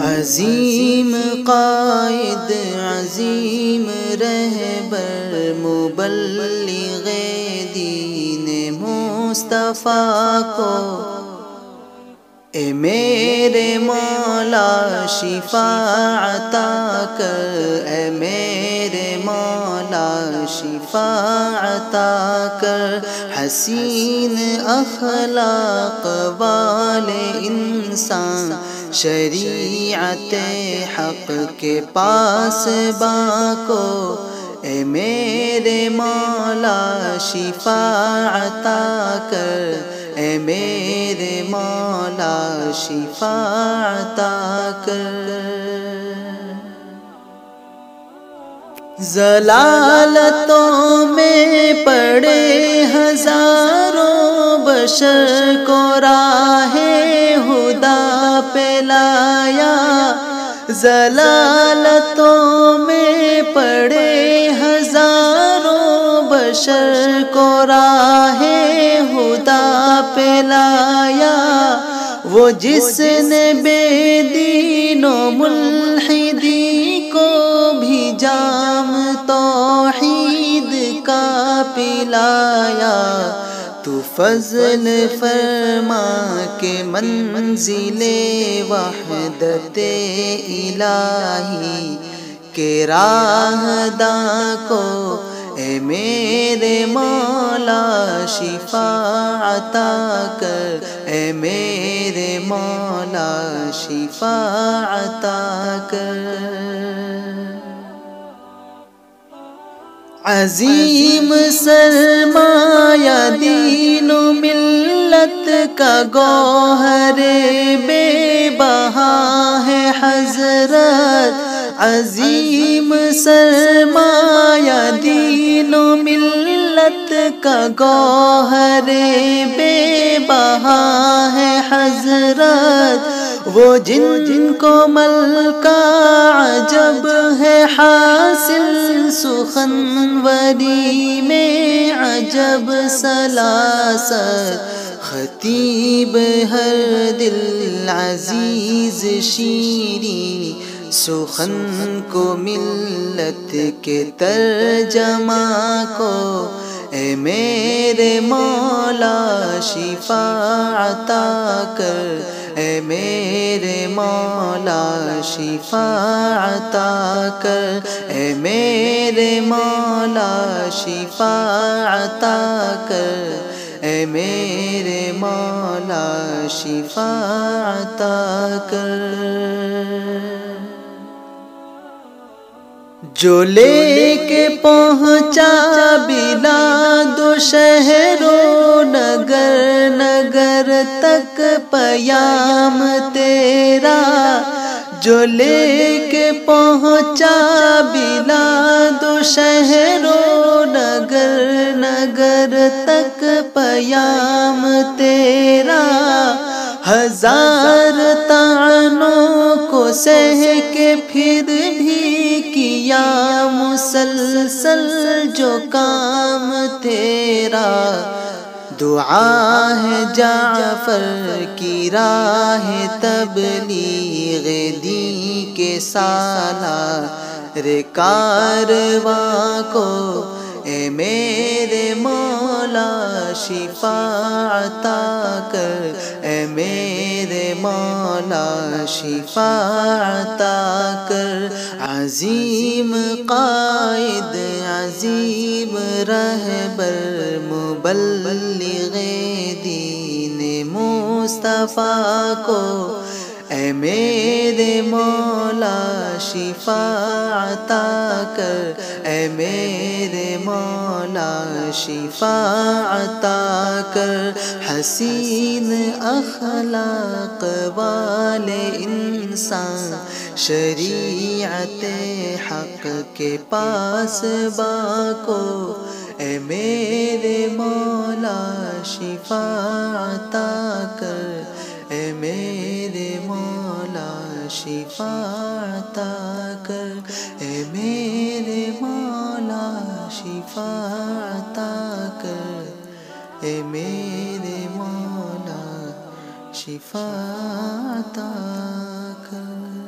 عظیم قائد، عظیم رہبر، مبلغ دین مصطفیٰ کو اے میرے مولا شفا عطا کر، اے میرے مولا شفا عطا کر۔ حسین اخلاق والے انسان، شریعت حق کے پاس باں کو اے میرے مولا شفا عطا کر، اے میرے مولا شفا عطا کر۔ ضلالتوں میں پڑے ہزاروں بشر کو راہ ہدا پہ لایا، ضلالتوں میں پڑے ہزاروں بشر کو راہ ہدا پہ لایا۔ وہ جس نے بے دین و ملحدی کو بھی جام توحید کا پلایا، تو فضل فرما کے منزل وحدت الہی کے راہداں کو اے میرے مولا شفا عطا کر، اے میرے مولا شفا عطا کر۔ عظیم سرمایہ دین و ملت کا گوہر بے بہا ہے حضرت، عظیم سرمایہ دین و ملت کا گوہر بے بہا ہے حضرت۔ وہ جن کو ملکہ عجب ہے حاصل، سخنوری میں عجب سلاست، خطیب ہر دل عزیز شیریں سخن کو ملت کے ترجمہ کو اے میرے مولا شفا عطا کر، اے میرے مولا شفا عطا کر، اے میرے مولا شفا عطا کر، اے میرے مولا شفا عطا کر۔ جو لے کے پہنچا بلاد و شہر و نگر نگر تک پیام تیرا، جو لے کے پہنچا بلاد و شہر و نگر نگر تک پیام تیرا، ہزار طعنوں کو سہ کے پھر بھی کیا مسلسل جو کام تیرا، دعا ہے جعفر کی راہ تبلیغ دین کے سالار کارواں کو اے میرے مولا شفا عطا کر، اے میرے مولا شفا عطا کر۔ عظیم قائد، عظیم رہبر، مبلغ دین مصطفیٰ کو اے میرے مولا شفا عطا کر، اے میرے مولا شفا عطا کر۔ حسین اخلاق والے انسان، شریعت حق کے پاس باں کو اے میرے مولا شفا عطا کر، اے میرے مولا شفا عطا کر، اے میرے مولا شفا عطا کر، اے میرے مولا شفا عطا کر۔